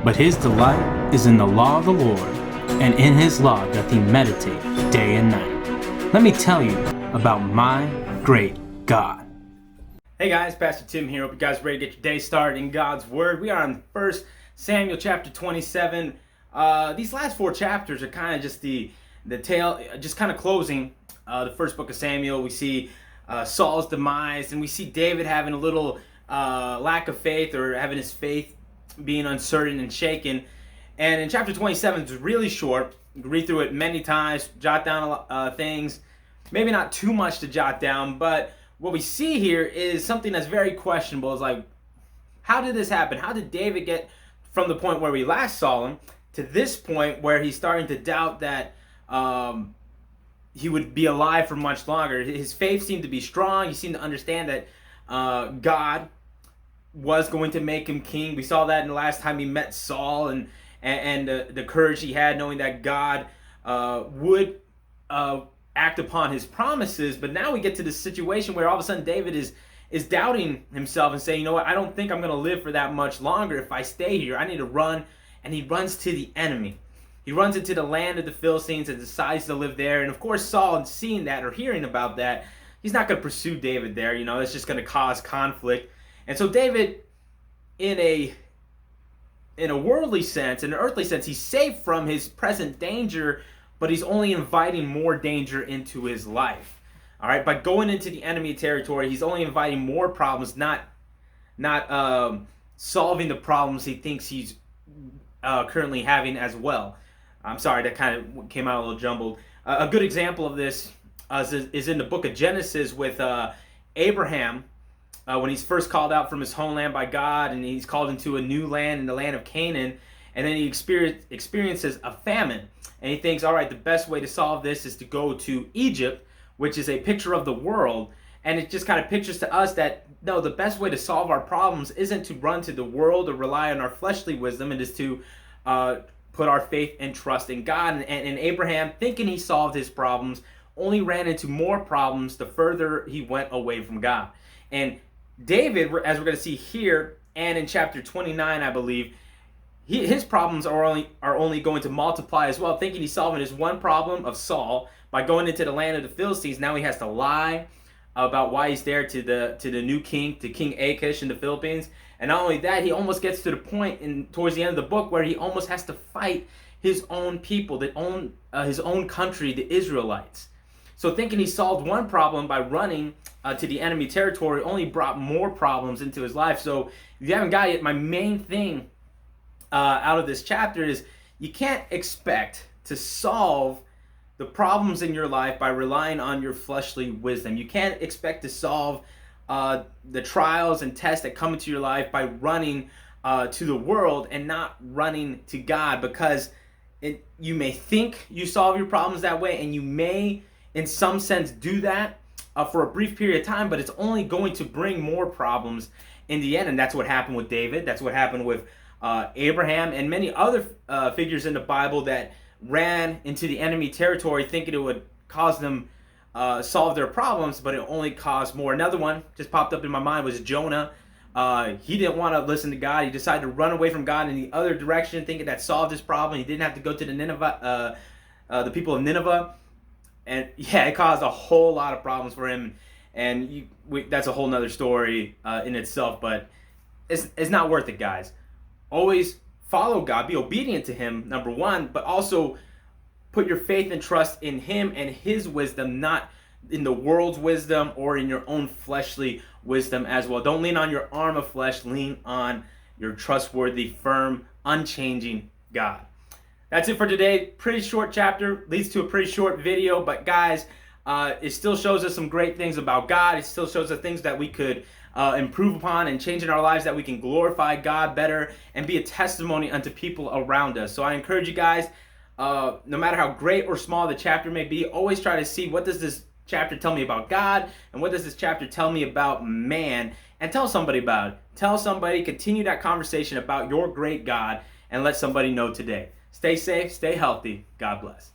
But his delight is in the law of the Lord, and in his law doth he meditate day and night. Let me tell you about my great God. Hey guys, Pastor Tim here. Hope you guys are ready to get your day started in God's Word. We are on 1 Samuel chapter 27. These last four chapters are kind of just the tale, just kind of closing the first book of Samuel. We see Saul's demise, and we see David having a little lack of faith, or having his faith being uncertain and shaken. And in chapter 27, it's really short. You can read through it many times, jot down things. Maybe not too much to jot down, but what we see here is something that's very questionable. It's like, how did this happen? How did David get from the point where we last saw him to this point where he's starting to doubt that he would be alive for much longer? His faith seemed to be strong. He seemed to understand that God was going to make him king. We saw that in the last time he met Saul, and the courage he had knowing that God would act upon his promises. But now we get to this situation where all of a sudden David is doubting himself and saying, you know what, I don't think I'm going to live for that much longer if I stay here. I need to run. And he runs to the enemy. He runs into the land of the Philistines and decides to live there. And of course, Saul, seeing that or hearing about that, he's not going to pursue David there. You know, it's just going to cause conflict. And so David, in a worldly sense, in an earthly sense, he's safe from his present danger, but he's only inviting more danger into his life. All right, by going into the enemy territory, he's only inviting more problems, not solving the problems he thinks he's currently having as well. I'm sorry, that kind of came out a little jumbled. A good example of this is in the book of Genesis with Abraham. When he's first called out from his homeland by God, and he's called into a new land, in the land of Canaan, and then he experiences a famine. And he thinks, all right, the best way to solve this is to go to Egypt, which is a picture of the world. And it just kind of pictures to us that, no, the best way to solve our problems isn't to run to the world or rely on our fleshly wisdom. It is to put our faith and trust in God. And Abraham, thinking he solved his problems, only ran into more problems the further he went away from God. And David, as we're going to see here, and in chapter 29, I believe, his problems are only going to multiply as well. Thinking he's solving his one problem of Saul by going into the land of the Philistines, now he has to lie about why he's there to the new king, to King Achish in the Philippines. And not only that, he almost gets to the point towards the end of the book where he almost has to fight his own people, his own country, the Israelites. So thinking he solved one problem by running to the enemy territory only brought more problems into his life. So if you haven't got it, my main thing out of this chapter is you can't expect to solve the problems in your life by relying on your fleshly wisdom. You can't expect to solve the trials and tests that come into your life by running to the world and not running to God, because you may think you solve your problems that way, and you may in some sense do that for a brief period of time, but it's only going to bring more problems in the end. And that's what happened with David. That's what happened with Abraham and many other figures in the Bible that ran into the enemy territory thinking it would cause them solve their problems, but it only caused more. Another one just popped up in my mind was Jonah. He didn't want to listen to God. He decided to run away from God in the other direction, thinking that solved his problem. He didn't have to go to the people of Nineveh. And yeah, it caused a whole lot of problems for him. And that's a whole nother story in itself, but it's not worth it, guys. Always follow God, be obedient to him, number one, but also put your faith and trust in him and his wisdom, not in the world's wisdom or in your own fleshly wisdom as well. Don't lean on your arm of flesh, lean on your trustworthy, firm, unchanging God. That's it for today. Pretty short chapter, leads to a pretty short video, but guys, it still shows us some great things about God. It still shows us things that we could improve upon and change in our lives, that we can glorify God better and be a testimony unto people around us. So I encourage you guys, no matter how great or small the chapter may be, always try to see, what does this chapter tell me about God, and what does this chapter tell me about man, and tell somebody about it. Tell somebody, continue that conversation about your great God, and let somebody know today. Stay safe, stay healthy. God bless.